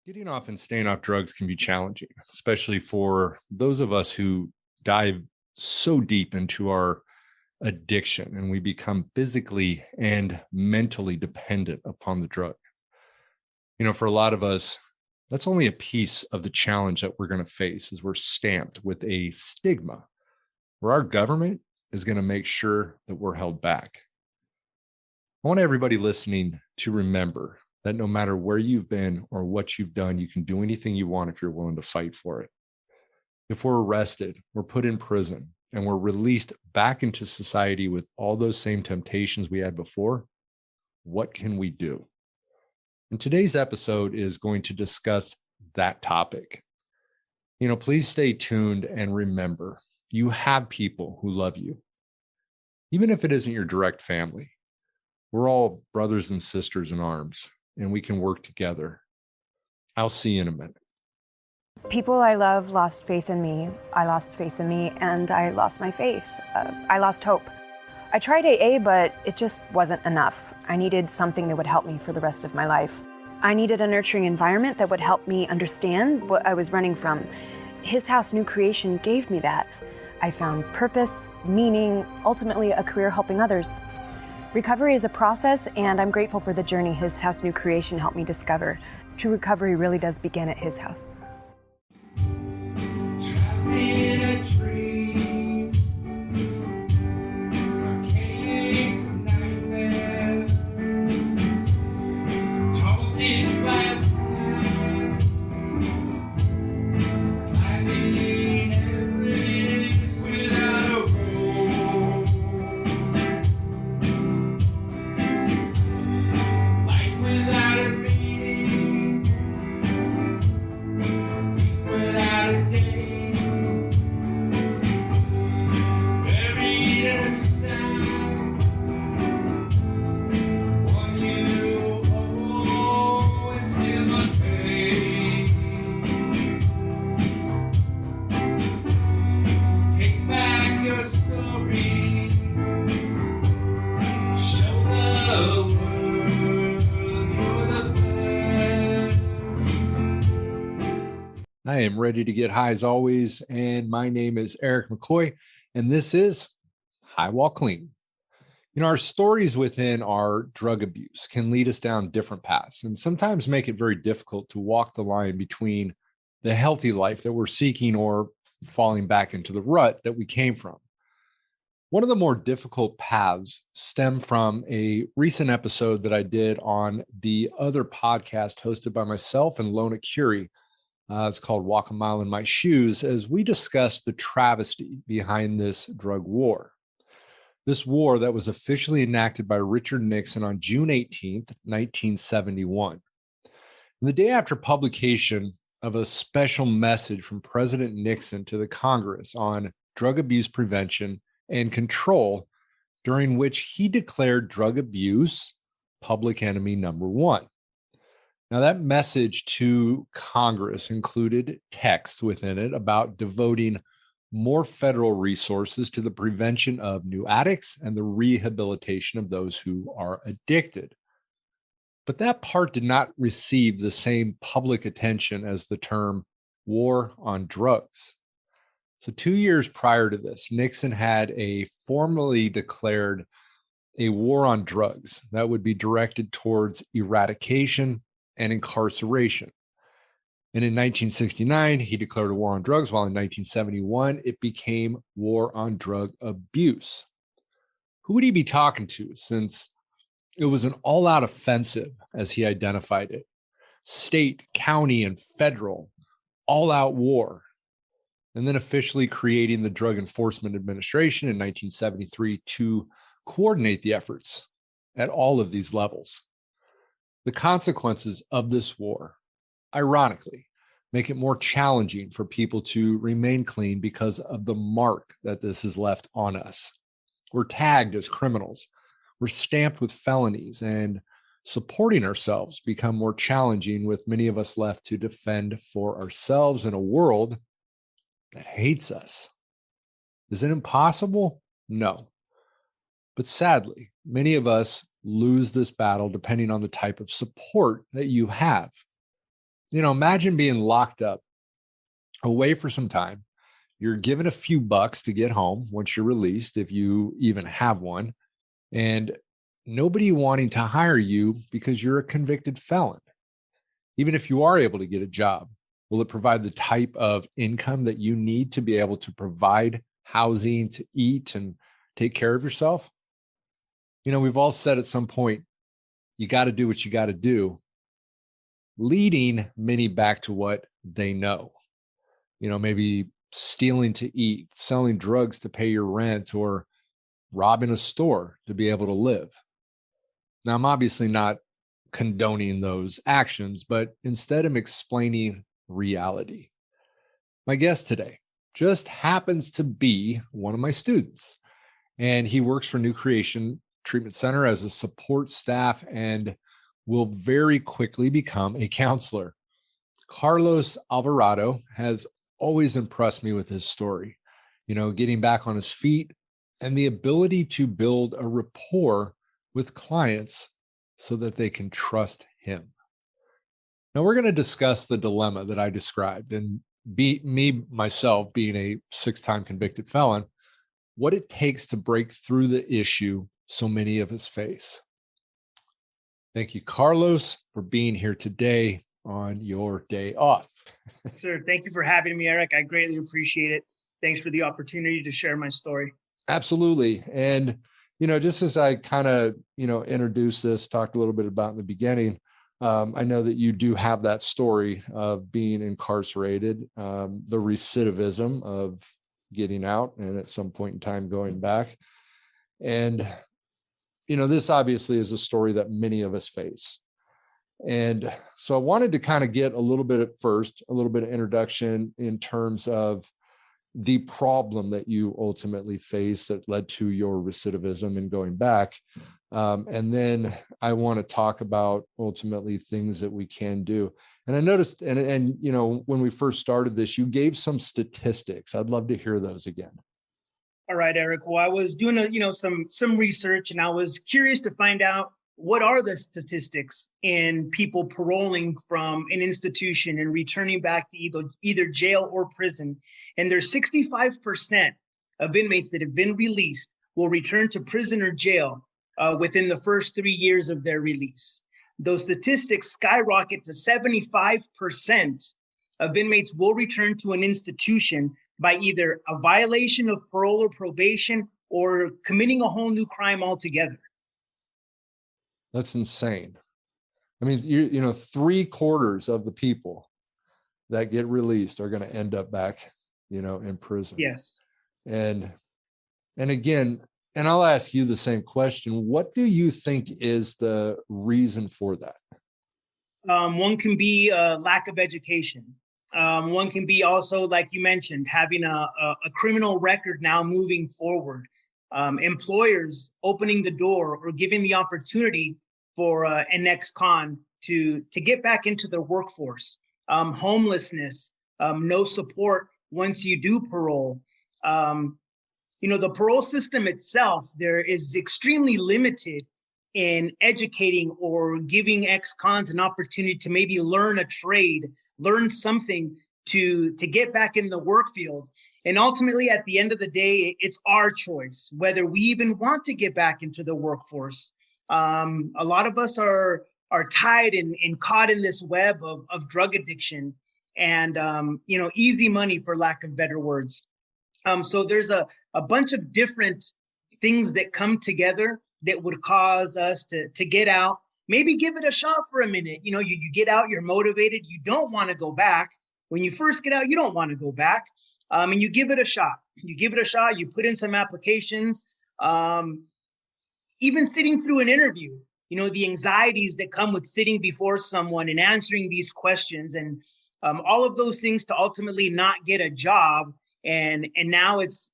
Getting off and staying off drugs can be challenging, especially for those of us who dive so deep into our addiction and we become physically and mentally dependent upon the drug. For a lot of us, that's only a piece of the challenge that we're going to face as we're stamped with a stigma where our government is going to make sure that we're held back. I want everybody listening to remember that no matter where you've been or what you've done, you can do anything you want if you're willing to fight for it. If we're arrested, we're put in prison, and we're released back into society with all those same temptations we had before, what can we do? And today's episode is going to discuss that topic. Please stay tuned and remember, you have people who love you. Even if it isn't your direct family, we're all brothers and sisters in arms, and we can work together. I'll see you in a minute. People I love lost faith in me. I lost faith in me, and I lost my faith. I lost hope. I tried AA, but it just wasn't enough. I needed something that would help me for the rest of my life. I needed a nurturing environment that would help me understand what I was running from. His House New Creation gave me that. I found purpose, meaning, ultimately a career helping others. Recovery is a process, and I'm grateful for the journey His House New Creation helped me discover. True recovery really does begin at His house. Trapped in a dream, archaic nightmare, taunted by lies, climbing Everest without a rope, life without a meaning, week without a day. I am ready to get high as always, and my name is Eric McCoy, and this is High While Clean. Our stories within our drug abuse can lead us down different paths and sometimes make it very difficult to walk the line between the healthy life that we're seeking or falling back into the rut that we came from. One of the more difficult paths stem from a recent episode that I did on the other podcast hosted by myself and Lona Curie. It's called Walk a Mile in My Shoes, as we discussed the travesty behind this drug war. This war that was officially enacted by Richard Nixon on June 18th, 1971. And the day after publication of a special message from President Nixon to the Congress on drug abuse prevention and control, during which he declared drug abuse public enemy number one. Now, that message to Congress included text within it about devoting more federal resources to the prevention of new addicts and the rehabilitation of those who are addicted. But that part did not receive the same public attention as the term war on drugs. So 2 years prior to this, Nixon had formally declared a war on drugs that would be directed towards eradication and incarceration. And in 1969, he declared a war on drugs, while in 1971, it became war on drug abuse. Who would he be talking to, since it was an all-out offensive, as he identified it? State, county, and federal, all-out war. And then officially creating the Drug Enforcement Administration in 1973 to coordinate the efforts at all of these levels. The consequences of this war, ironically, make it more challenging for people to remain clean because of the mark that this has left on us. We're tagged as criminals. We're stamped with felonies, and supporting ourselves become more challenging, with many of us left to defend for ourselves in a world that hates us. Is it impossible? No. But sadly, many of us lose this battle depending on the type of support that you have. Imagine being locked up away for some time. You're given a few bucks to get home once you're released, if you even have one, and nobody wanting to hire you because you're a convicted felon. Even if you are able to get a job, will it provide the type of income that you need to be able to provide housing, to eat, and take care of yourself? We've all said at some point, you got to do what you got to do, leading many back to what they know. Maybe stealing to eat, selling drugs to pay your rent, or robbing a store to be able to live. Now, I'm obviously not condoning those actions, but instead I'm explaining reality. My guest today just happens to be one of my students, and he works for New Creation Treatment Center as a support staff and will very quickly become a counselor. Carlos Alvarado has always impressed me with his story, getting back on his feet and the ability to build a rapport with clients so that they can trust him. Now, we're going to discuss the dilemma that I described, and myself being a 6-time convicted felon, what it takes to break through the issue so many of us face. Thank you, Carlos, for being here today on your day off. Sir, thank you for having me, Eric. I greatly appreciate it. Thanks for the opportunity to share my story. Absolutely. And, just as I kind of, introduced this, talked a little bit about in the beginning, I know that you do have that story of being incarcerated, the recidivism of getting out and at some point in time going back. And, this obviously is a story that many of us face. And so I wanted to kind of get a little bit of introduction in terms of the problem that you ultimately face that led to your recidivism and going back. And then I want to talk about ultimately things that we can do. And I noticed, and when we first started this, you gave some statistics. I'd love to hear those again. All right, Eric. Well, I was doing some research, and I was curious to find out what are the statistics in people paroling from an institution and returning back to either jail or prison. And there's 65% of inmates that have been released will return to prison or jail within the first 3 years of their release. Those statistics skyrocket to 75% of inmates will return to an institution by either a violation of parole or probation or committing a whole new crime altogether. That's insane. I mean, 3/4 of the people that get released are going to end up back, in prison. Yes. And again, and I'll ask you the same question. What do you think is the reason for that? One can be a lack of education. One can be also, like you mentioned, having a criminal record now moving forward. Employers opening the door or giving the opportunity for an ex-con to get back into the workforce. Homelessness, no support once you do parole. The parole system itself, there is extremely limited in educating or giving ex-cons an opportunity to maybe learn a trade, learn something to get back in the work field. And ultimately, at the end of the day, it's our choice whether we even want to get back into the workforce. A lot of us are tied and caught in this web of drug addiction and, easy money, for lack of better words. So there's a bunch of different things that come together that would cause us to get out, maybe give it a shot for a minute. You get out, you're motivated, you don't want to go back. When you first get out, you don't want to go back. And you give it a shot. You put in some applications, even sitting through an interview, the anxieties that come with sitting before someone and answering these questions and all of those things to ultimately not get a job. And now it's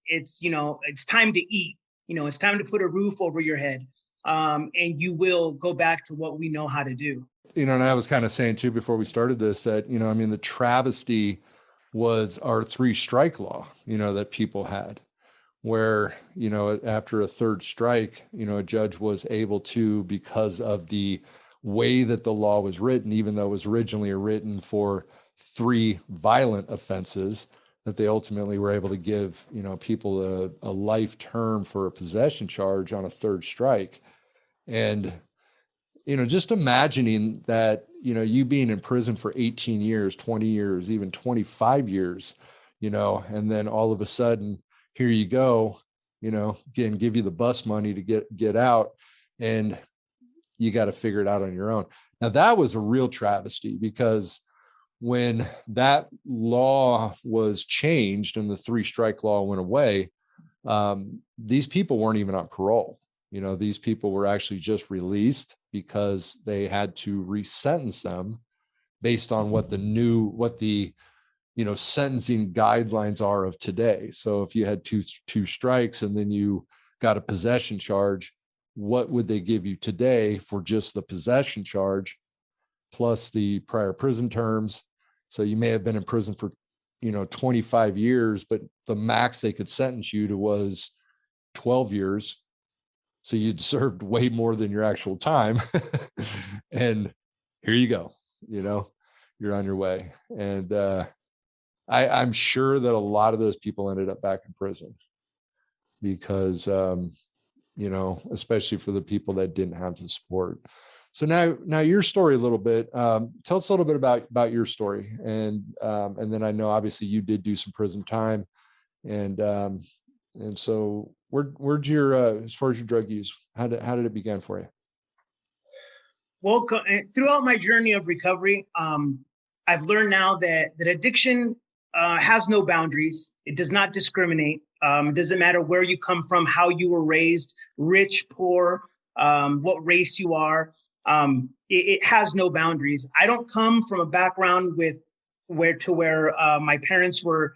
time to eat. It's time to put a roof over your head. And you will go back to what we know how to do. And I was kind of saying too, before we started this, that, the travesty was our 3-strike law, that people had, where, after a third strike, a judge was able to, because of the way that the law was written, even though it was originally written for 3 violent offenses, that they ultimately were able to give, people a life term for a possession charge on a 3rd strike. And, just imagining that, you being in prison for 18 years, 20 years, even 25 years, and then all of a sudden, here you go, again, give you the bus money to get out, and you got to figure it out on your own. Now, that was a real travesty, because when that law was changed and the 3-strike law went away, these people weren't even on parole. These people were actually just released because they had to resentence them based on what the sentencing guidelines are of today. So if you had two strikes and then you got a possession charge, what would they give you today for just the possession charge plus the prior prison terms? So you may have been in prison for 25 years, but the max they could sentence you to was 12 years. So you'd served way more than your actual time. And here you go, you're on your way. And I'm sure that a lot of those people ended up back in prison because, especially for the people that didn't have the support. So now your story a little bit. Tell us a little bit about your story, and then I know obviously you did do some prison time, and so where'd your as far as your drug use, how did it begin for you? Well, throughout my journey of recovery, I've learned now that addiction has no boundaries. It does not discriminate. It doesn't matter where you come from, how you were raised, rich, poor, what race you are. It has no boundaries. I don't come from a background where my parents were,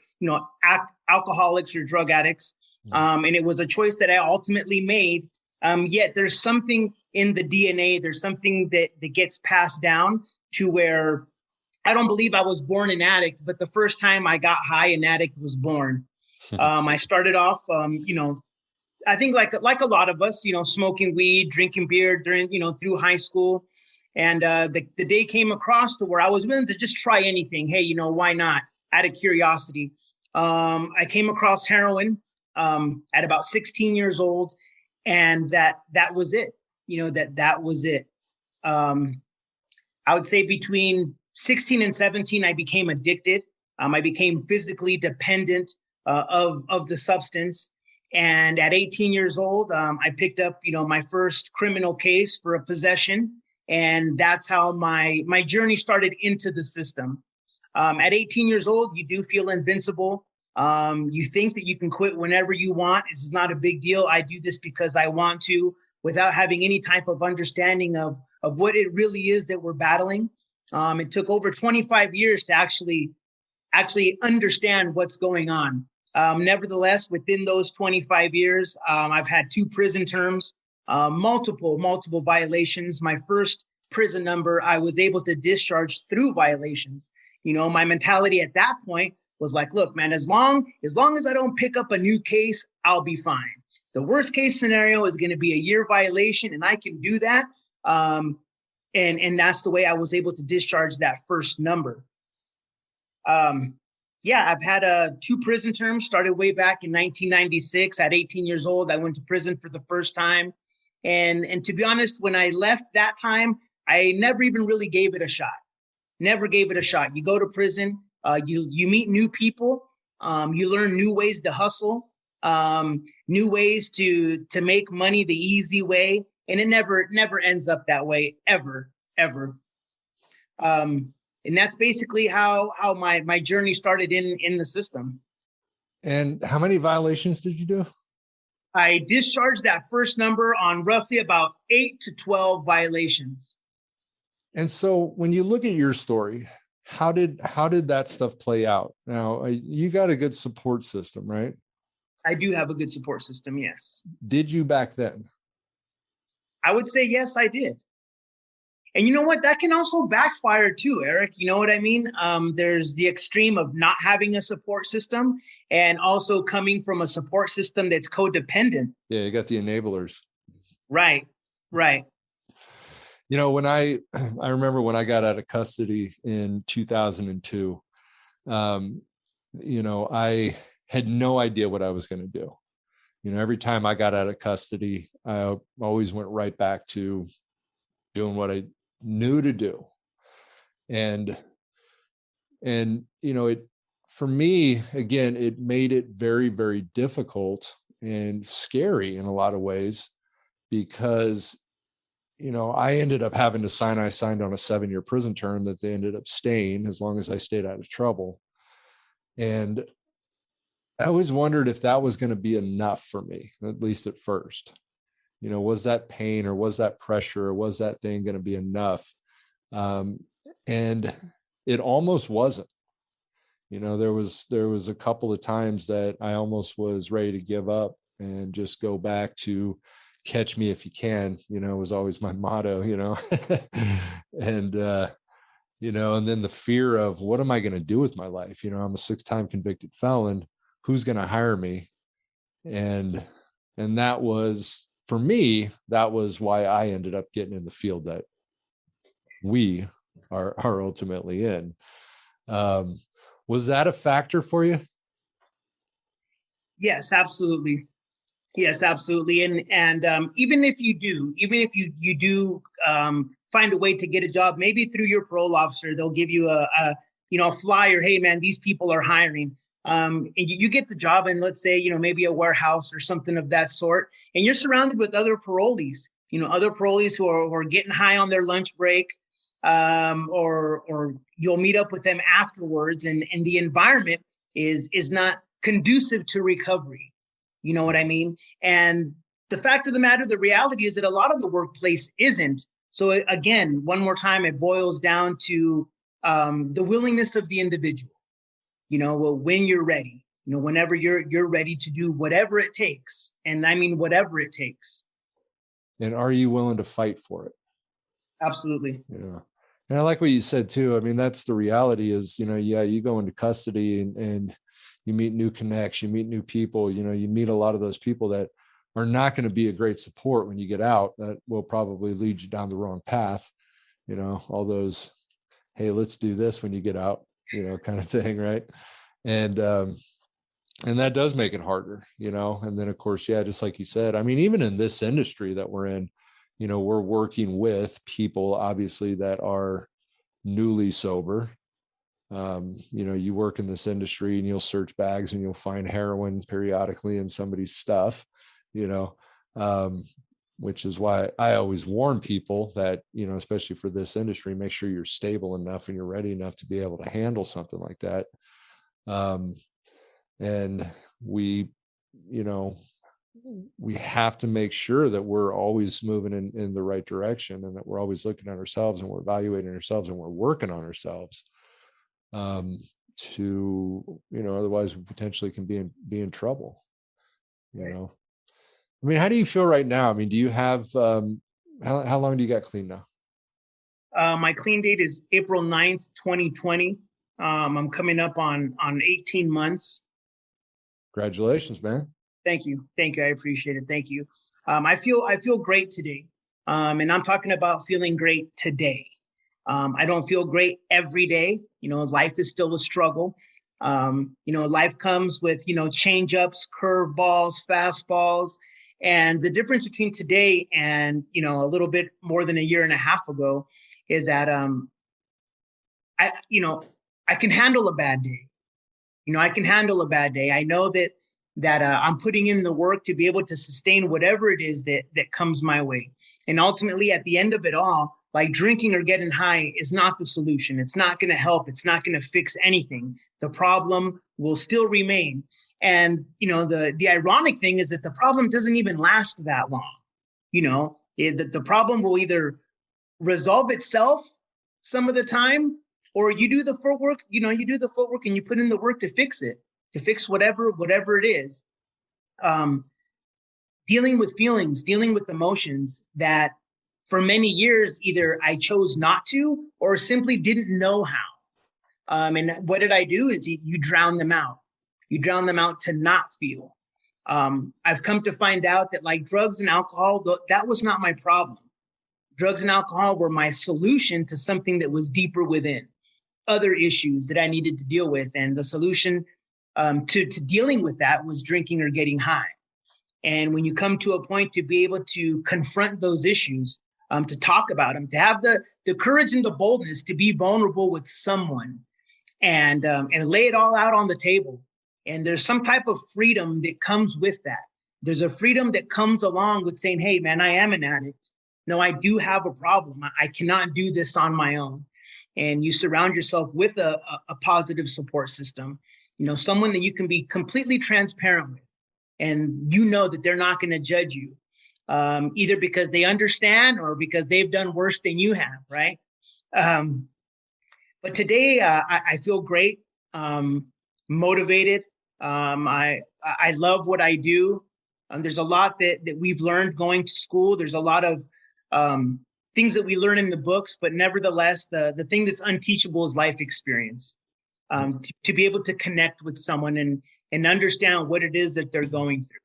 alcoholics or drug addicts. And it was a choice that I ultimately made. Yet there's something in the DNA, there's something that gets passed down to where I don't believe I was born an addict, but the first time I got high, an addict was born. I started off, I think like a lot of us, smoking weed, drinking beer during, through high school. And the day came across to where I was willing to just try anything. Hey, why not? Out of curiosity. I came across heroin at about 16 years old. And that was it, that was it. I would say between 16 and 17, I became addicted. I became physically dependent of the substance. And at 18 years old, I picked up, my first criminal case for a possession. And that's how my journey started into the system. At 18 years old, you do feel invincible. You think that you can quit whenever you want. This is not a big deal. I do this because I want to, without having any type of understanding of what it really is that we're battling. It took over 25 years to actually understand what's going on. Nevertheless, within those 25 years, I've had 2 prison terms, multiple violations. My first prison number, I was able to discharge through violations. My mentality at that point was like, look, man, as long as I don't pick up a new case, I'll be fine. The worst case scenario is going to be a year violation, and I can do that. And that's the way I was able to discharge that first number. I've had 2 prison terms, started way back in 1996. At 18 years old, I went to prison for the first time. And to be honest, when I left that time, I never even really gave it a shot. Never gave it a shot. You go to prison, you meet new people, you learn new ways to hustle, new ways to make money the easy way. And it never ends up that way, ever. And that's basically how my journey started in the system. And how many violations did you do? I discharged that first number on roughly about 8 to 12 violations. And so when you look at your story, how did that stuff play out? Now, you got a good support system, right? I do have a good support system, yes. Did you back then? I would say yes, I did. And you know what? That can also backfire too, Eric. You know what I mean? There's the extreme of not having a support system and also coming from a support system that's codependent. Yeah, you got the enablers. Right. When I remember when I got out of custody in 2002, I had no idea what I was going to do. Every time I got out of custody, I always went right back to doing what I knew to do. And it, for me, again, it made it very, very difficult and scary in a lot of ways, because I ended up having to sign. I signed on a 7-year prison term that they ended up staying as long as I stayed out of trouble. And I always wondered if that was going to be enough for me, at least at first. Was that pain or was that pressure or was that thing going to be enough? And it almost wasn't. There was a couple of times that I almost was ready to give up and just go back to catch me if you can, was always my motto, and, and then the fear of what am I going to do with my life? I'm a 6-time convicted felon. Who's going to hire me? And that was, for me, that was why I ended up getting in the field that we are ultimately in. Was that a factor for you? Yes, absolutely. Yes, absolutely. And even if you do find a way to get a job, maybe through your parole officer, they'll give you a flyer. Hey, man, these people are hiring. And you get the job in, let's say, maybe a warehouse or something of that sort. And you're surrounded with other parolees, other parolees who are getting high on their lunch break, or you'll meet up with them afterwards. And the environment is not conducive to recovery. You know what I mean? And the fact of the matter, the reality is that a lot of the workplace isn't. So again, one more time, it boils down to the willingness of the individual. When you're ready, whenever you're ready to do whatever it takes. And I mean, whatever it takes. And are you willing to fight for it? Absolutely. Yeah. And I like what you said too. I mean, that's the reality is, you go into custody and you meet new connects, you meet new people, you meet a lot of those people that are not going to be a great support when you get out. That will probably lead you down the wrong path. All those, hey, let's do this when you get out, kind of thing. Right. And that does make it harder, and then of course, yeah, just like you said, I mean, even in this industry that we're in, we're working with people obviously that are newly sober. You work in this industry and you'll search bags and you'll find heroin periodically in somebody's stuff, which is why I always warn people that, especially for this industry, make sure you're stable enough and you're ready enough to be able to handle something like that. And we have to make sure that we're always moving in the right direction and that we're always looking at ourselves and we're evaluating ourselves and we're working on ourselves. Otherwise we potentially can be in trouble. I mean, how do you feel right now? I mean, do you have how long do you got clean now? My clean date is April 9th, 2020. I'm coming up on 18 months. Congratulations, man. Thank you. I appreciate it. Thank you. I feel great today. And I'm talking about feeling great today. I don't feel great every day. Life is still a struggle. Life comes with, change ups, curve balls, fastballs. And the difference between today and, a little bit more than a year and a half ago is that I can handle a bad day. I can handle a bad day. I know that I'm putting in the work to be able to sustain whatever it is that comes my way. And ultimately, at the end of it all, like drinking or getting high is not the solution. It's not going to help. It's not going to fix anything. The problem will still remain. And, the ironic thing is that the problem doesn't even last that long. The problem will either resolve itself some of the time, or you do the footwork, and you put in the work to fix it, to fix whatever it is. Dealing with feelings, dealing with emotions that for many years, either I chose not to or simply didn't know how. And what did I do is you drown them out. You drown them out to not feel. I've come to find out that like drugs and alcohol, that was not my problem. drugs and alcohol were my solution to something that was deeper within, other issues that I needed to deal with. And the solution to dealing with that was drinking or getting high. And when you come to a point to be able to confront those issues, to talk about them, to have the courage and the boldness to be vulnerable with someone and lay it all out on the table. And there's some type of freedom that comes with that. There's a freedom that comes along with saying, hey, man, I am an addict. No, I do have a problem. I cannot do this on my own. And you surround yourself with a positive support system, someone that you can be completely transparent with. And you know that they're not going to judge you, either because they understand or because they've done worse than you have, right? But today I feel great, motivated. I love what I do. There's a lot that we've learned going to school. There's a lot of things that we learn in the books, but nevertheless, the thing that's unteachable is life experience. To be able to connect with someone and understand what it is that they're going through.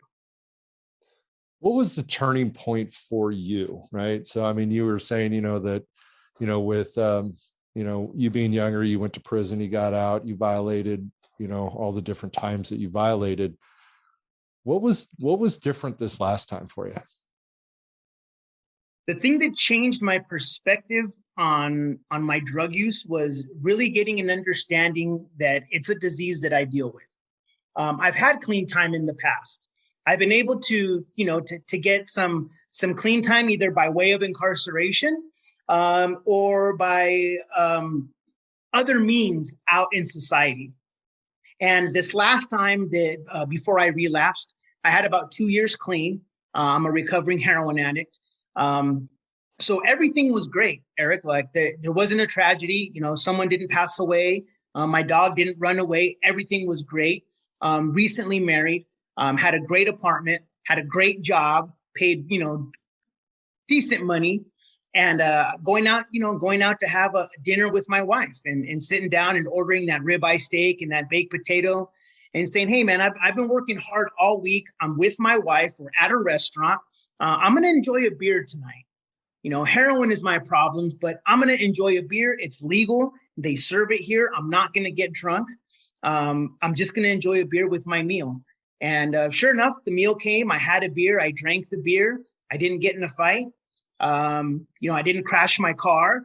What was the turning point for you, right? So, I mean, you were saying, that, with, you being younger, you went to prison, you got out, you violated, all the different times that you violated. What was different this last time for you? The thing that changed my perspective on my drug use was really getting an understanding that it's a disease that I deal with. I've had clean time in the past. I've been able to get some clean time either by way of incarceration or by other means out in society. And this last time that before I relapsed, I had about 2 years clean. I'm a recovering heroin addict. So everything was great, Eric. Like there wasn't a tragedy. Someone didn't pass away. My dog didn't run away. Everything was great. Recently married, had a great apartment, had a great job, paid, decent money, and going out to have a dinner with my wife and sitting down and ordering that ribeye steak and that baked potato and saying, hey, man, I've been working hard all week. I'm with my wife. We're at a restaurant. I'm going to enjoy a beer tonight. Heroin is my problem, but I'm going to enjoy a beer. It's legal. They serve it here. I'm not going to get drunk. I'm just going to enjoy a beer with my meal. And sure enough, the meal came. I had a beer. I drank the beer. I didn't get in a fight. I didn't crash my car,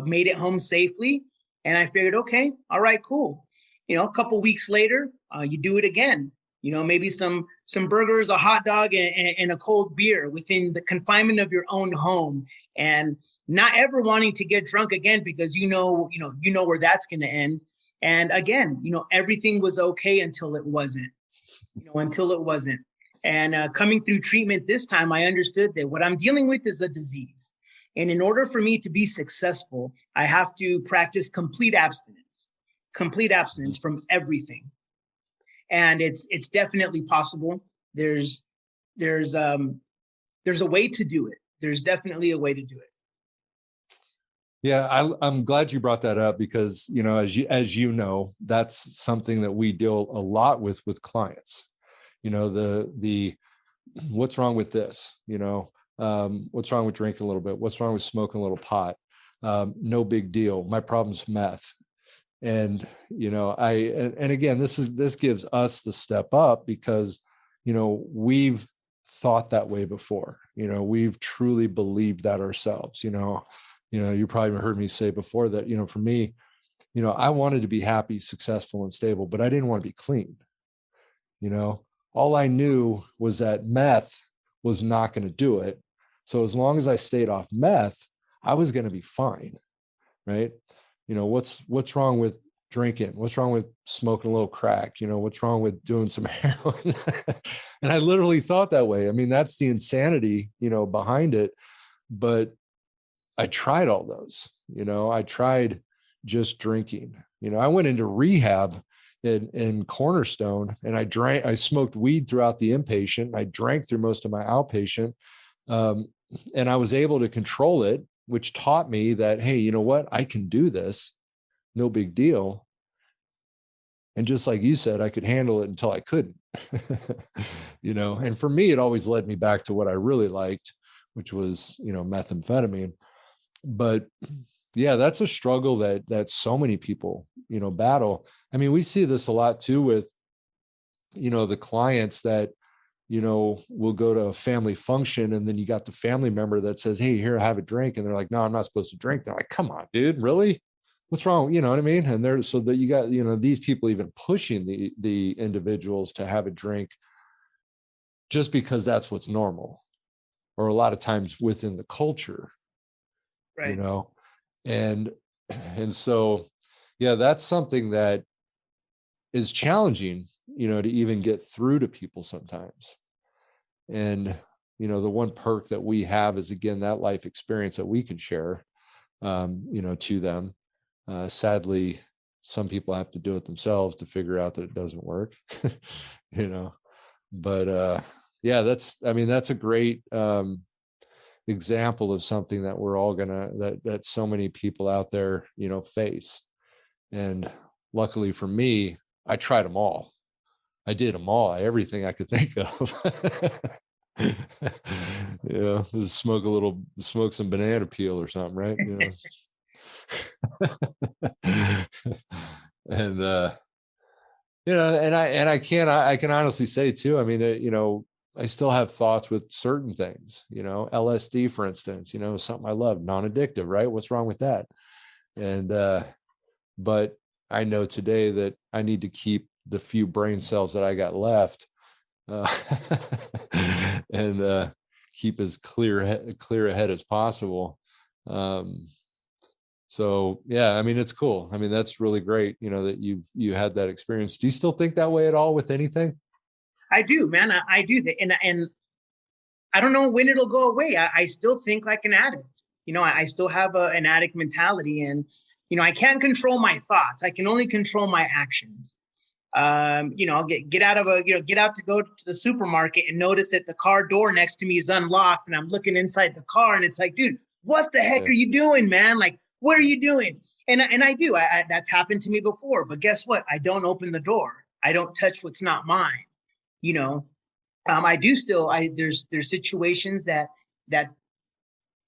made it home safely. And I figured, okay, all right, cool. A couple weeks later, you do it again. Maybe some burgers, a hot dog, and a cold beer within the confinement of your own home, and not ever wanting to get drunk again because you know where that's going to end. And again, everything was okay until it wasn't. And coming through treatment this time, I understood that what I'm dealing with is a disease. And in order for me to be successful, I have to practice complete abstinence from everything. And it's definitely possible. There's a way to do it. There's definitely a way to do it. Yeah, I'm glad you brought that up because, as you know, that's something that we deal a lot with clients. The what's wrong with this? What's wrong with drinking a little bit? What's wrong with smoking a little pot? No big deal. My problem's meth. And, and again, this gives us the step up because, we've thought that way before. We've truly believed that ourselves. You probably heard me say before that, for me, I wanted to be happy, successful, and stable, but I didn't want to be clean. All I knew was that meth was not going to do it. So as long as I stayed off meth, I was going to be fine. Right. What's wrong with drinking? What's wrong with smoking a little crack? What's wrong with doing some heroin? And I literally thought that way. I mean, that's the insanity, behind it. But I tried all those, I tried just drinking, I went into rehab in Cornerstone and I smoked weed throughout the inpatient. I drank through most of my outpatient. And I was able to control it, which taught me that, hey, you know what? I can do this. No big deal. And just like you said, I could handle it until I couldn't, and for me, it always led me back to what I really liked, which was, methamphetamine. But yeah, that's a struggle that so many people, battle. I mean, we see this a lot too with, the clients that, will go to a family function, and then you got the family member that says, "Hey, here, have a drink." And they're like, "No, I'm not supposed to drink." They're like, "Come on, dude, really? What's wrong?" You know what I mean? And they're, so that you got, these people even pushing the individuals to have a drink just because that's what's normal, or a lot of times within the culture, Right. and so, yeah, that's something that is challenging, to even get through to people sometimes. And, the one perk that we have is, again, that life experience that we can share, to them. Sadly, some people have to do it themselves to figure out that it doesn't work, you know, but yeah, that's a great example of something that we're all that so many people out there, face. And luckily for me, I tried them all. I did them all, everything I could think of. Just smoke some banana peel or something, right? And I can honestly say too, I mean, I still have thoughts with certain things, LSD, for instance, something I love, non-addictive, right? What's wrong with that? And but I know today that I need to keep the few brain cells that I got left, and keep as clear ahead as possible. So yeah, I mean, it's cool. I mean, that's really great, that you had that experience. Do you still think that way at all with anything? I do, man. I do that, and I don't know when it'll go away. I still think like an addict. I still have an addict mentality, and I can't control my thoughts. I can only control my actions. I'll get out to go to the supermarket and notice that the car door next to me is unlocked, and I'm looking inside the car, and it's like, dude, what the heck are you doing, man? Like, what are you doing? And I do. That's happened to me before. But guess what? I don't open the door. I don't touch what's not mine. I do still. There's situations that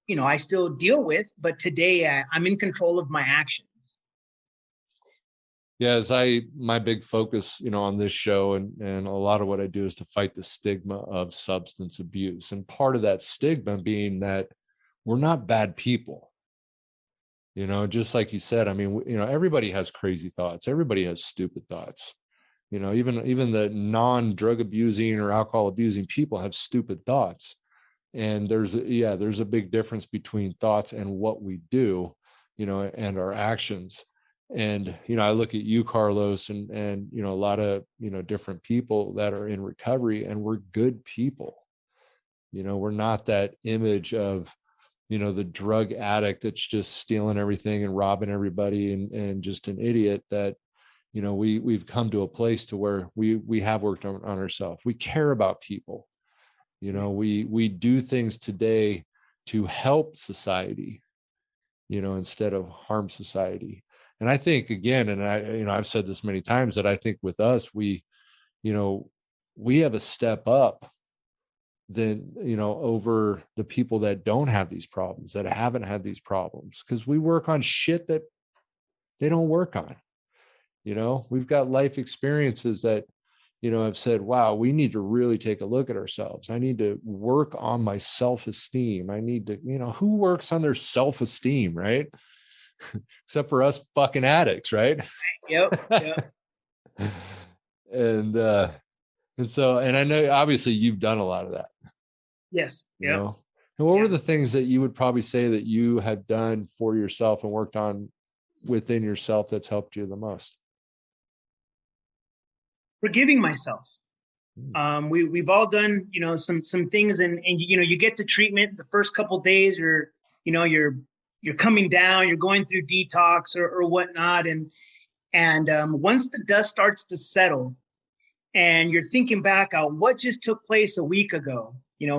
I still deal with, but today I'm in control of my actions. Yeah, my big focus, on this show and a lot of what I do is to fight the stigma of substance abuse. And part of that stigma being that we're not bad people. Just like you said, I mean, everybody has crazy thoughts. Everybody has stupid thoughts. Even the non-drug abusing or alcohol abusing people have stupid thoughts. And there's a big difference between thoughts and what we do, and our actions. And, I look at you, Carlos, and a lot of, different people that are in recovery, and we're good people. We're not that image of, the drug addict that's just stealing everything and robbing everybody and just an idiot. That, we've come to a place to where we have worked on ourselves. We care about people. We do things today to help society, instead of harm society. And I think, again, and I've said this many times, that I think with us, we have a step up than, over the people that don't have these problems, that haven't had these problems, because we work on shit that they don't work on. We've got life experiences that, have said, wow, we need to really take a look at ourselves. I need to work on my self-esteem. I need to, who works on their self-esteem, right? Except for us fucking addicts, right? Yep. And so, and I know obviously you've done a lot of that. Yes. And what were the things that you would probably say that you had done for yourself and worked on within yourself that's helped you the most? Forgiving myself. We've all done, some things, and you get to treatment the first couple of days, you're coming down, you're going through detox or whatnot. And once the dust starts to settle and you're thinking back on what just took place a week ago,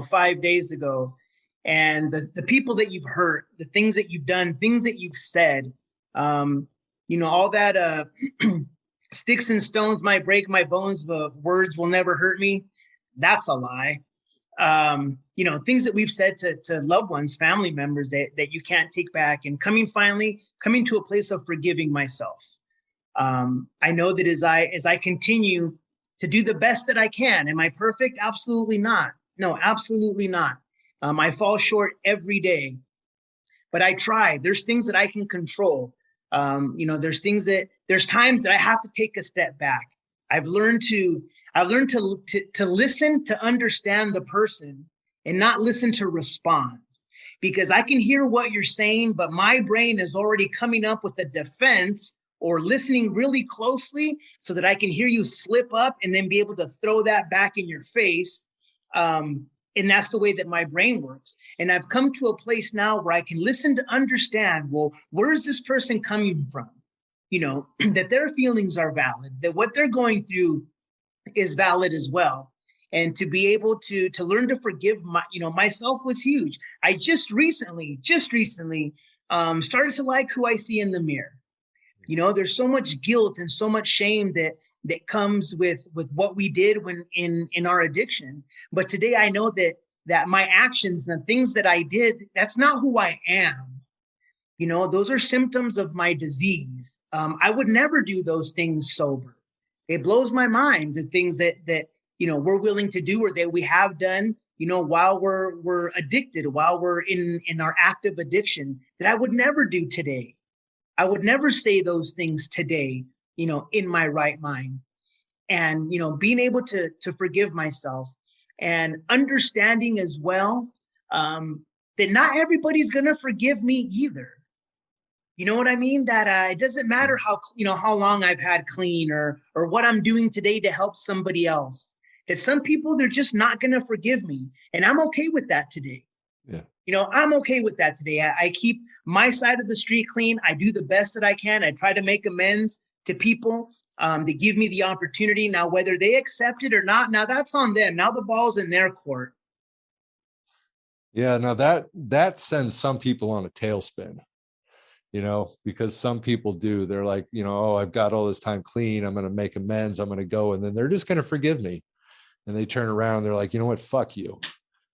5 days ago, and the people that you've hurt, the things that you've done, things that you've said, all that, sticks and stones might break my bones, but words will never hurt me. That's a lie. things that we've said to loved ones, family members that you can't take back, and coming to a place of forgiving myself. I know that as I continue to do the best that I can, am I perfect? Absolutely not. No, absolutely not. I fall short every day, but I try. There's things that I can control. There's times that I have to take a step back. I've learned to listen, to understand the person, and not listen to respond, because I can hear what you're saying, but my brain is already coming up with a defense or listening really closely so that I can hear you slip up and then be able to throw that back in your face. And that's the way that my brain works. And I've come to a place now where I can listen to understand, well, where is this person coming from? That their feelings are valid, that what they're going through is valid as well. And to be able to learn to forgive myself was huge. I just recently started to like who I see in the mirror. There's so much guilt and so much shame that comes with what we did when in our addiction. But today I know that my actions and the things that I did, that's not who I am. Those are symptoms of my disease. I would never do those things sober. It blows my mind, the things that we're willing to do or that we have done, while we're addicted, while we're in our active addiction, that I would never do today. I would never say those things today, in my right mind. And, being able to forgive myself and understanding as well, that not everybody's going to forgive me either. You know what I mean? That it doesn't matter how long I've had clean or what I'm doing today to help somebody else. That some people, they're just not going to forgive me. And I'm okay with that today. Yeah. I'm okay with that today. I keep my side of the street clean. I do the best that I can. I try to make amends to people that give me the opportunity. Now, whether they accept it or not, now that's on them. Now the ball's in their court. Yeah, now that sends some people on a tailspin, because some people do. They're like, oh, I've got all this time clean. I'm going to make amends. I'm going to go. And then they're just going to forgive me. And they turn around. They're like, you know what? Fuck you.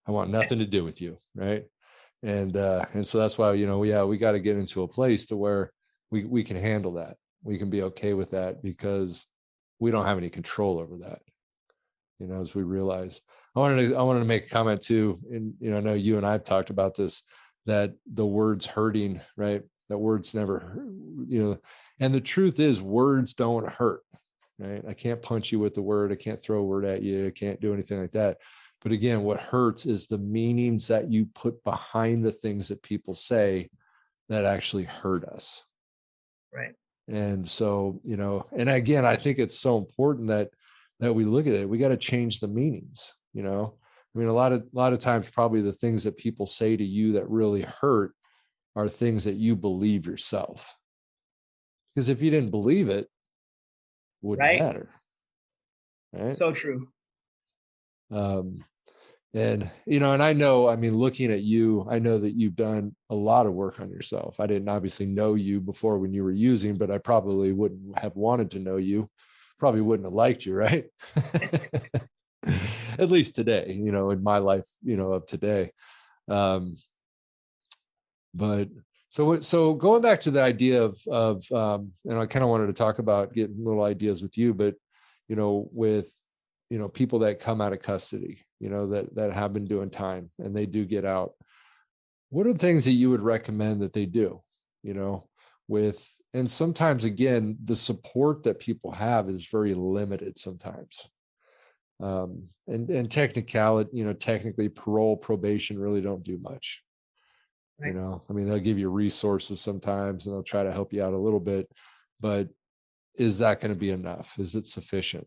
I want nothing to do with you. Right. And so that's why, we got to get into a place to where we can handle that. We can be okay with that because we don't have any control over that, as we realize. I wanted to make a comment too. And, I know you and I've talked about this, that the word's hurting, right? That words never hurt, and the truth is words don't hurt, right? I can't punch you with the word. I can't throw a word at you. I can't do anything like that. But again, what hurts is the meanings that you put behind the things that people say that actually hurt us. Right. And so, and again, I think it's so important that we look at it. We got to change the meanings, I mean, a lot of times, probably the things that people say to you that really hurt are things that you believe yourself. Because if you didn't believe it, it wouldn't matter. Right. So true. And I know, I mean, looking at you, I know that you've done a lot of work on yourself. I didn't obviously know you before when you were using, but I probably wouldn't have wanted to know you. Probably wouldn't have liked you, right? At least today, in my life, of today. But so going back to the idea of and I kind of wanted to talk about getting little ideas with you, but with people that come out of custody, that have been doing time and they do get out, what are the things that you would recommend that they do, and sometimes, again, the support that people have is very limited sometimes. And technically parole, probation really don't do much. Right. I mean, they'll give you resources sometimes and they'll try to help you out a little bit, but is that going to be enough? Is it sufficient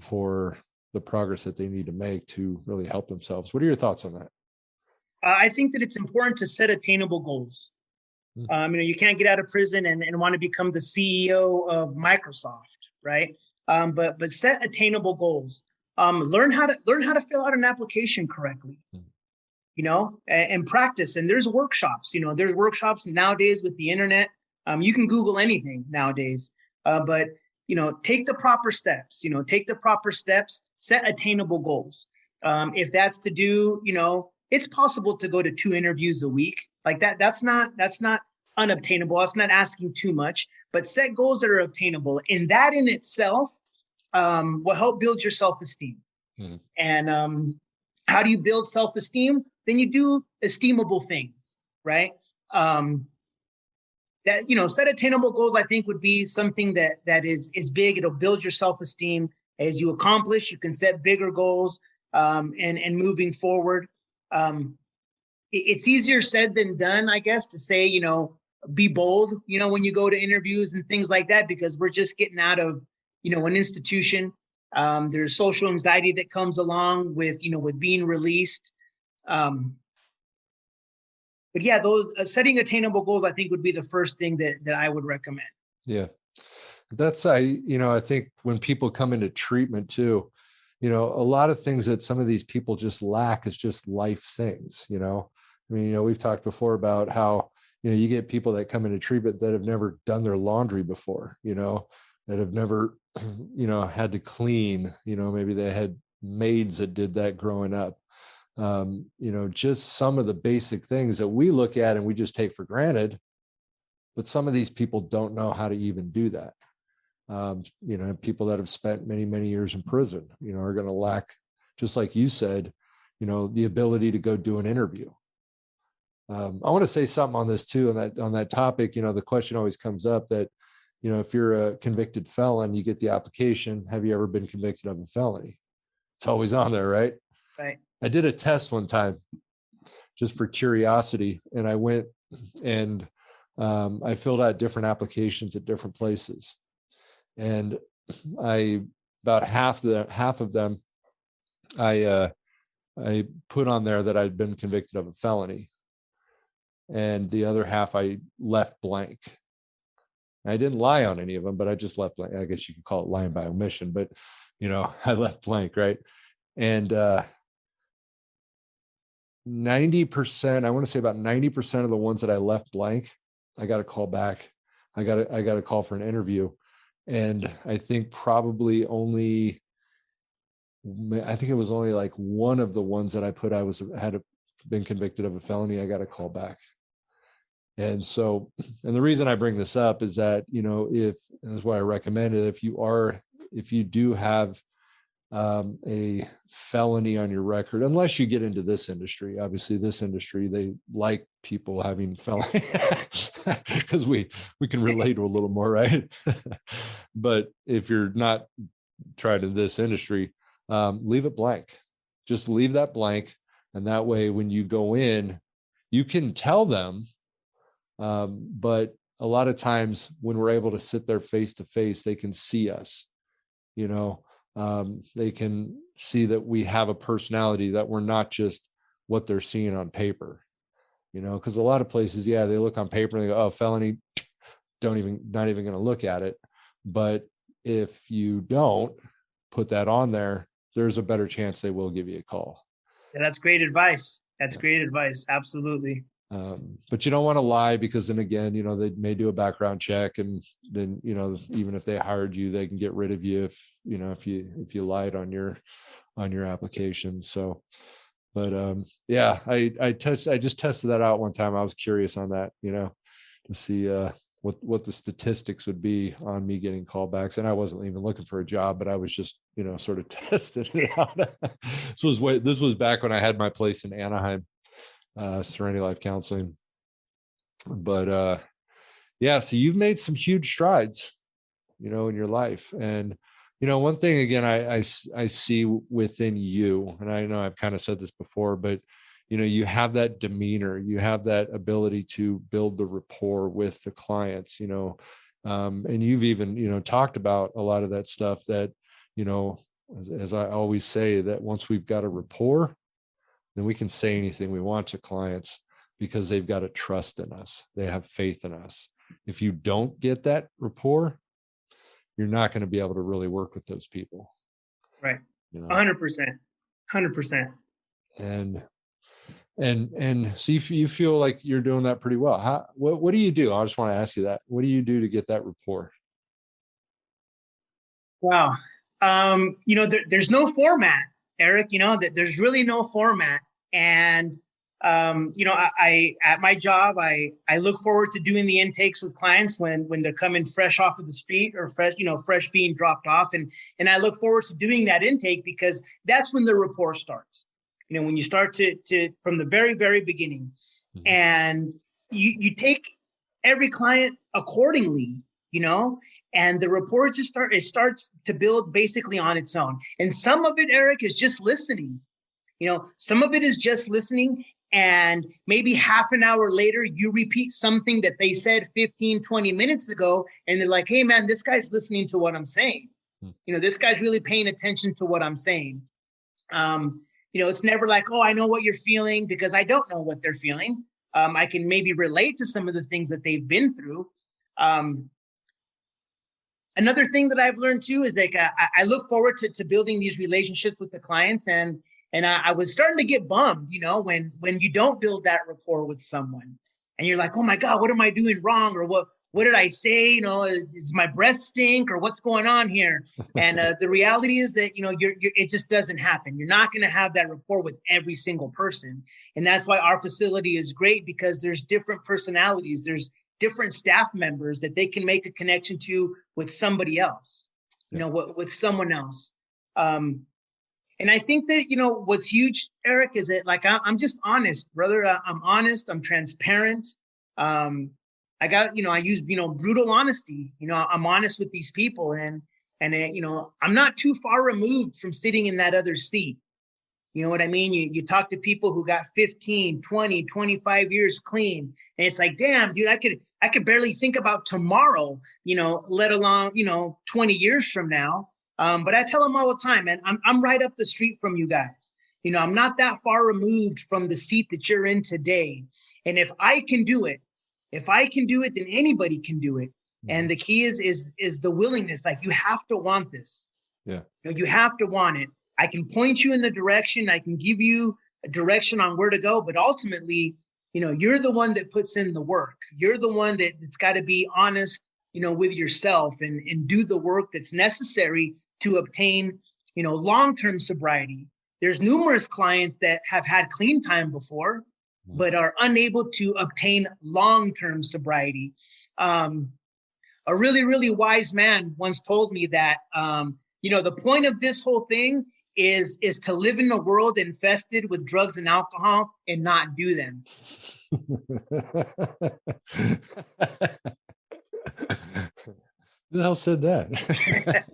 for the progress that they need to make to really help themselves? What are your thoughts on that? I think that it's important to set attainable goals. You can't get out of prison and want to become the CEO of Microsoft, right? But set attainable goals. Learn how to fill out an application correctly, and practice. And there's workshops. There's workshops nowadays with the internet. You can Google anything nowadays. But take the proper steps. Set attainable goals. If that's to do, it's possible to go to 2 interviews a week. Like that. That's not unobtainable. That's not asking too much. But set goals that are obtainable, and that in itself will help build your self-esteem. And how do you build self-esteem? Then you do esteemable things, right? Set attainable goals, I think, would be something that is big. It'll build your self-esteem. As you accomplish, you can set bigger goals and moving forward. It's easier said than done, I guess, to say, be bold, when you go to interviews and things like that, because we're just getting out of, an institution. There's social anxiety that comes along with being released. But yeah, those setting attainable goals, I think, would be the first thing that I would recommend. Yeah. That's, I think when people come into treatment too, a lot of things that some of these people just lack is just life things, we've talked before about how, you get people that come into treatment that have never done their laundry before, that have never, had to clean, maybe they had maids that did that growing up. Just some of the basic things that we look at and we just take for granted, but some of these people don't know how to even do that. People that have spent many, many years in prison, are going to lack, just like you said, the ability to go do an interview. I want to say something on this too, on that topic. The question always comes up that, if you're a convicted felon, you get the application, have you ever been convicted of a felony? It's always on there, right? Right. I did a test one time just for curiosity, and I went and I filled out different applications at different places. And about half of them, I put on there that I'd been convicted of a felony. And the other half I left blank. I didn't lie on any of them, but I just left blank. I guess you could call it lying by omission, but I left blank, right? And 90%, I want to say about 90% of the ones that I left blank, I got a call back. I got a call for an interview. And I think probably only, I think it was only like one of the ones that I put, had been convicted of a felony, I got a call back. And so, and the reason I bring this up is that, that's why I recommend it. If you do have a felony on your record, unless you get into this industry, obviously this industry, they like people having felony because we can relate to a little more, right? But if you're not tried in this industry, leave it blank. Just leave that blank. And that way, when you go in, you can tell them. But a lot of times when we're able to sit there face to face, they can see us, they can see that we have a personality, that we're not just what they're seeing on paper, because a lot of places, they look on paper and they go, oh, felony, not even going to look at it. But if you don't put that on there, there's a better chance they will give you a call. Yeah, that's great advice. Great advice. Absolutely. But you don't want to lie, because then again, they may do a background check, and then, even if they hired you, they can get rid of you if you lied on your application. So, but I just tested that out one time. I was curious on that, to see what the statistics would be on me getting callbacks. And I wasn't even looking for a job, but I was just, sort of testing it out. This was back when I had my place in Anaheim, Serenity Life Counseling. But so you've made some huge strides, in your life. And one thing, again, I see within you, and I know I've kind of said this before, but you have that demeanor, you have that ability to build the rapport with the clients, and you've even talked about a lot of that stuff that, as I always say, that once we've got a rapport, then we can say anything we want to clients, because they've got a trust in us. They have faith in us. If you don't get that rapport, you're not going to be able to really work with those people. Right. 100%. 100%. And so you feel like you're doing that pretty well. What do you do? I just want to ask you that. What do you do to get that rapport? Wow. There's no format. Eric, that there's really no format. And, I at my job, I look forward to doing the intakes with clients when they're coming fresh off of the street or fresh being dropped off. And I look forward to doing that intake because that's when the rapport starts. When you start to from the very, very beginning, mm-hmm. and you take every client accordingly, and the rapport starts to build basically on its own. And some of it, Eric, is just listening. Some of it is just listening. And maybe half an hour later, you repeat something that they said 15, 20 minutes ago. And they're like, hey, man, this guy's listening to what I'm saying. This guy's really paying attention to what I'm saying. It's never like, oh, I know what you're feeling, because I don't know what they're feeling. I can maybe relate to some of the things that they've been through. Another thing that I've learned too is like I look forward to building these relationships with the clients, and I was starting to get bummed, when you don't build that rapport with someone, and you're like, oh my God, what am I doing wrong, or what did I say? Does my breath stink, or what's going on here? And the reality is that it just doesn't happen. You're not going to have that rapport with every single person, and that's why our facility is great, because there's different personalities. There's different staff members that they can make a connection to with somebody else, with someone else. And I think that, what's huge, Eric, is that like, I'm just honest, brother. I'm honest. I'm transparent. I use, brutal honesty. I'm honest with these people, and I'm not too far removed from sitting in that other seat. You know what I mean? You talk to people who got 15, 20, 25 years clean. And it's like, damn, dude, I could barely think about tomorrow, let alone, 20 years from now. But I tell them all the time, man, I'm right up the street from you guys. I'm not that far removed from the seat that you're in today. And if I can do it, then anybody can do it. Mm-hmm. And the key is the willingness. Like, you have to want this. Yeah. You have to want it. I can point you in the direction. I can give you a direction on where to go. But ultimately, you're the one that puts in the work. You're the one that's got to be honest, with yourself and do the work that's necessary to obtain, long-term sobriety. There's numerous clients that have had clean time before, but are unable to obtain long-term sobriety. A really, really wise man once told me that, the point of this whole thing is to live in a world infested with drugs and alcohol and not do them. Who the hell said that?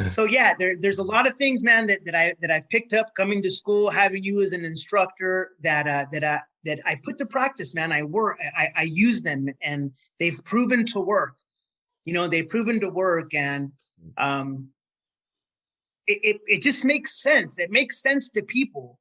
So yeah, there's a lot of things, man, that I've picked up coming to school, having you as an instructor, that I put to practice, man. I use them, and they've proven to work. They've proven to work, and it just makes sense. It makes sense to people.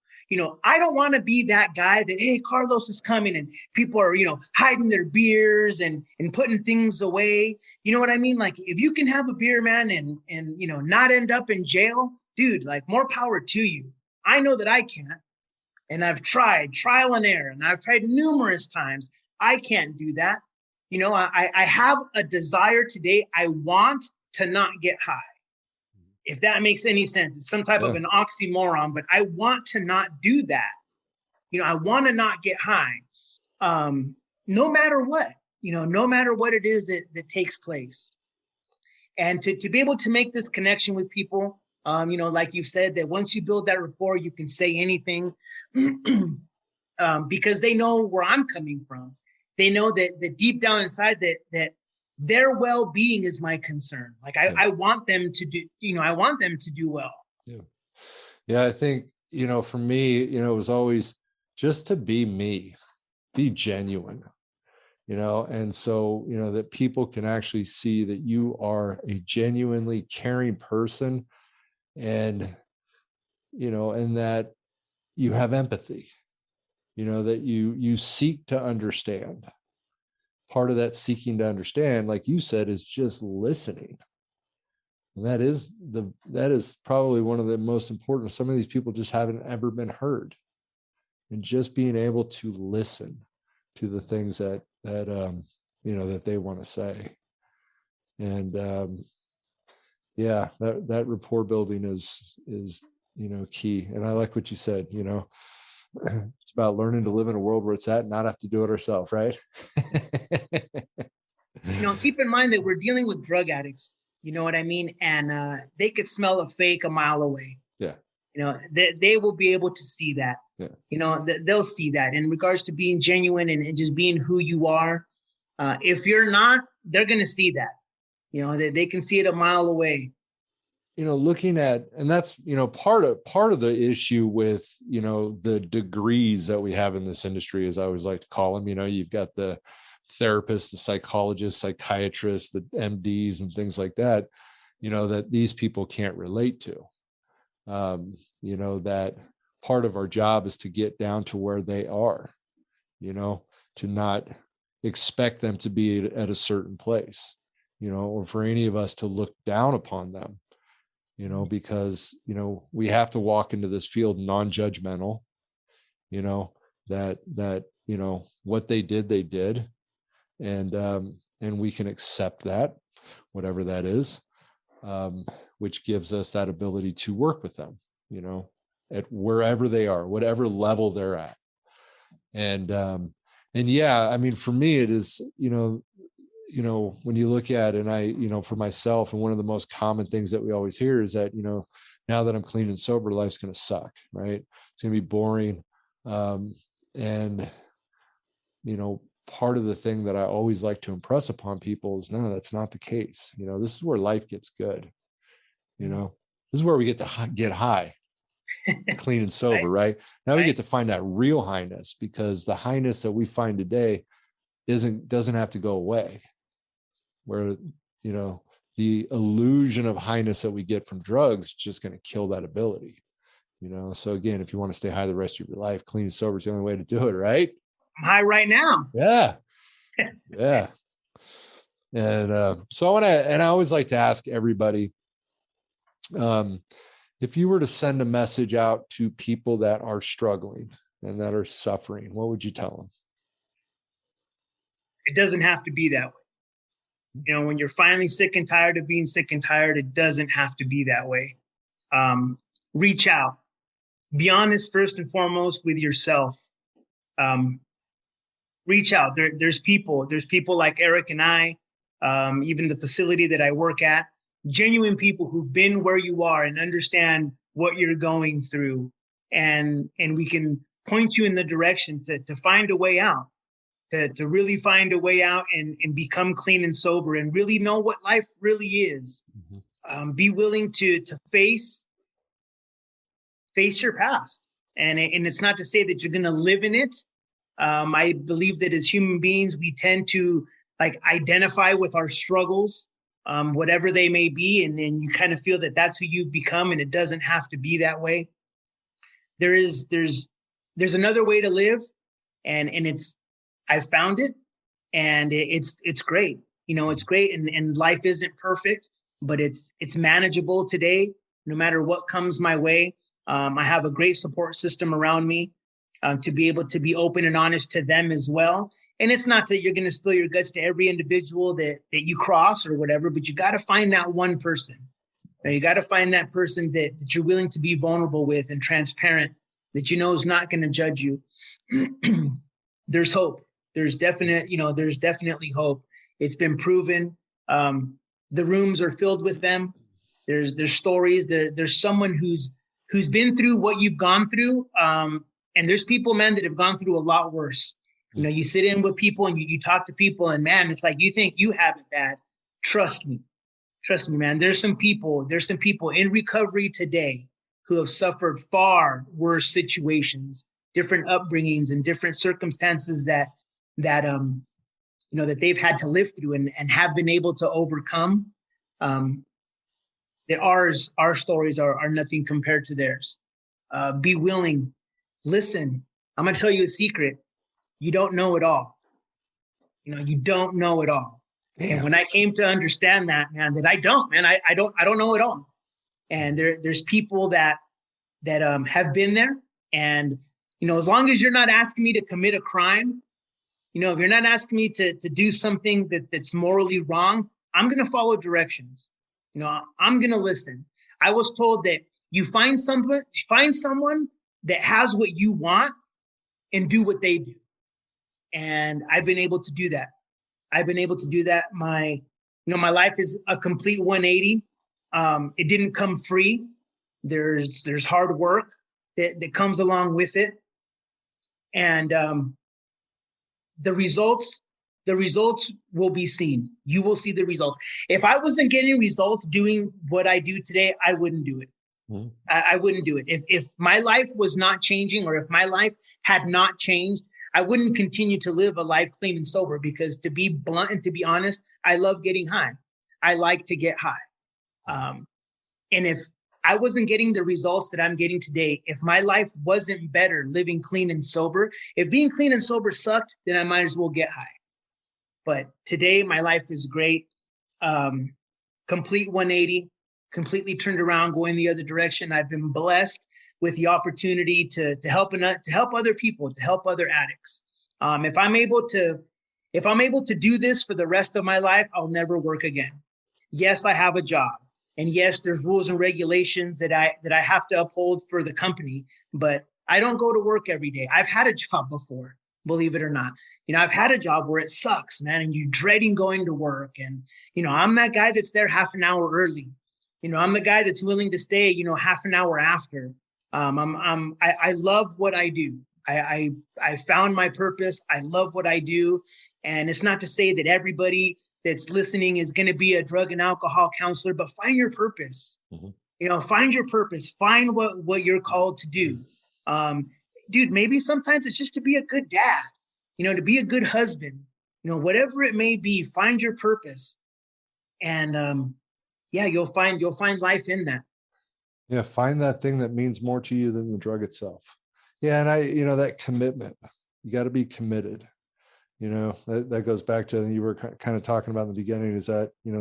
I don't want to be that guy that, hey, Carlos is coming and people are, hiding their beers and putting things away. You know what I mean? Like, if you can have a beer, man, and not end up in jail, dude, like, more power to you. I know that I can't. And I've tried trial and error, and I've tried numerous times. I can't do that. I have a desire today. I want to not get high. If that makes any sense. It's some type of an oxymoron, but I want to not do that. I want to not get high. No matter what, no matter what it is that takes place. And to be able to make this connection with people, like you've said, that once you build that rapport, you can say anything because they know where I'm coming from. They know that deep down inside that their well-being is my concern. Like, I want them to do, I want them to do well. Yeah. Yeah. I think, for me, it was always just to be me, be genuine, and so, that people can actually see that you are a genuinely caring person, and, and that you have empathy, that you seek to understand. Part of that seeking to understand, like you said, is just listening. And that is probably one of the most important. Some of these people just haven't ever been heard, and just being able to listen to the things that they want to say. And Yeah, that rapport building is key. And I like what you said, it's about learning to live in a world where it's at and not have to do it ourselves, right? Keep in mind that we're dealing with drug addicts, you know what I mean? And they could smell a fake a mile away. Yeah. They will be able to see that. Yeah. They'll see that in regards to being genuine and just being who you are. If you're not, they're going to see that. They can see it a mile away. Looking at, and that's, part of the issue with, the degrees that we have in this industry, as I always like to call them. You've got the therapists, the psychologists, psychiatrists, the MDs and things like that, that these people can't relate to. That part of our job is to get down to where they are, to not expect them to be at a certain place, or for any of us to look down upon them, because, we have to walk into this field non-judgmental, that, what they did. And we can accept that, whatever that is, which gives us that ability to work with them, at wherever they are, whatever level they're at. And yeah, I mean, for me, it is, when you look at, and I, for myself, and one of the most common things that we always hear is that, now that I'm clean and sober, life's going to suck, right? It's going to be boring. And, part of the thing that I always like to impress upon people is, no, that's not the case. This is where life gets good. This is where we get to get high, clean and sober, right? Now we get to find that real highness, because the highness that we find today doesn't have to go away. Where, the illusion of highness that we get from drugs is just going to kill that ability. So again, if you want to stay high the rest of your life, clean and sober is the only way to do it, right? I'm high right now. Yeah. Yeah. And so I always like to ask everybody, if you were to send a message out to people that are struggling and that are suffering, what would you tell them? It doesn't have to be that way. When you're finally sick and tired of being sick and tired, it doesn't have to be that way. Reach out. Be honest first and foremost with yourself. Reach out. There's people like Eric and I, even the facility that I work at, genuine people who've been where you are and understand what you're going through. And we can point you in the direction to find a way out, to really find a way out and become clean and sober and really know what life really is. Mm-hmm. Be willing to face your past. And it's not to say that you're going to live in it. I believe that as human beings, we tend to identify with our struggles, whatever they may be. And you kind of feel that that's who you've become, and it doesn't have to be that way. There's another way to live, and I found it, and it's great. It's great. And life isn't perfect, but it's manageable today, no matter what comes my way. I have a great support system around me. To be able to be open and honest to them as well. And it's not that you're going to spill your guts to every individual that you cross or whatever, but you got to find that one person. Now, you got to find that person that you're willing to be vulnerable with and transparent, that is not going to judge you. There's hope. There's definitely hope. It's been proven. The rooms are filled with them. There's stories. There's someone who's been through what you've gone through. And there's people, man, that have gone through a lot worse. You sit in with people and you talk to people, and man, it's like you think you have it bad. Trust me, man. There's some people in recovery today who have suffered far worse situations, different upbringings and different circumstances that they've had to live through and have been able to overcome. That our stories are nothing compared to theirs. Be willing. Listen, I'm going to tell you a secret. You don't know it all. You don't know it all. Damn. And when I came to understand that, man, that I don't know it all. And there's people that have been there. And, as long as you're not asking me to commit a crime, if you're not asking me to do something that's morally wrong, I'm going to follow directions. I'm going to listen. I was told that you find someone that has what you want and do what they do. And I've been able to do that. My life is a complete 180. It didn't come free. There's hard work that comes along with it. And the results will be seen. You will see the results. If I wasn't getting results doing what I do today, I wouldn't do it. Mm-hmm. I wouldn't do it. If my life was not changing, or if my life had not changed, I wouldn't continue to live a life clean and sober, because to be blunt and to be honest, I love getting high. I like to get high. And if I wasn't getting the results that I'm getting today, if my life wasn't better living clean and sober, if being clean and sober sucked, then I might as well get high. But today, my life is great. Complete 180, completely turned around, going the other direction. I've been blessed with the opportunity to help other people, to help other addicts. If I'm able to do this for the rest of my life, I'll never work again. Yes, I have a job, and yes, there's rules and regulations that I have to uphold for the company. But I don't go to work every day. I've had a job before, believe it or not. I've had a job where it sucks, man, and you're dreading going to work. And I'm that guy that's there half an hour early. I'm the guy that's willing to stay, half an hour after. I love what I do. I found my purpose. I love what I do. And it's not to say that everybody that's listening is going to be a drug and alcohol counselor, but find your purpose. Mm-hmm. Find your purpose. Find what you're called to do. Dude, maybe sometimes it's just to be a good dad, to be a good husband, whatever it may be, find your purpose. And you'll find life in that. Yeah, find that thing that means more to you than the drug itself. Yeah, and that commitment, you got to be committed. That goes back to, you were kind of talking about in the beginning, is that, you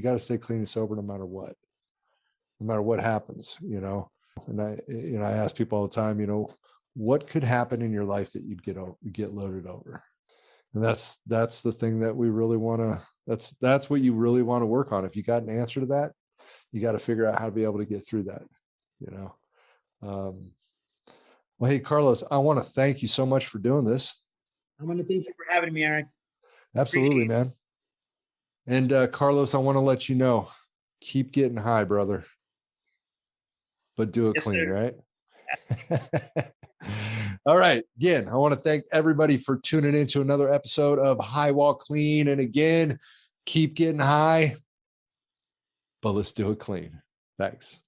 got to stay clean and sober no matter what happens, And I ask people all the time, what could happen in your life that you'd get loaded over? And that's the thing that we really want to, that's what you really want to work on. If you got an answer to that, you got to figure out how to be able to get through that, Well, hey, Carlos, I want to thank you so much for doing this. I want to thank you for having me, Eric. Absolutely, man. And Carlos, I want to let you know, keep getting high, brother, but do it clean, sir. Right? All right. Again, I want to thank everybody for tuning into another episode of High Wall Clean. And again, keep getting high, but let's do it clean. Thanks.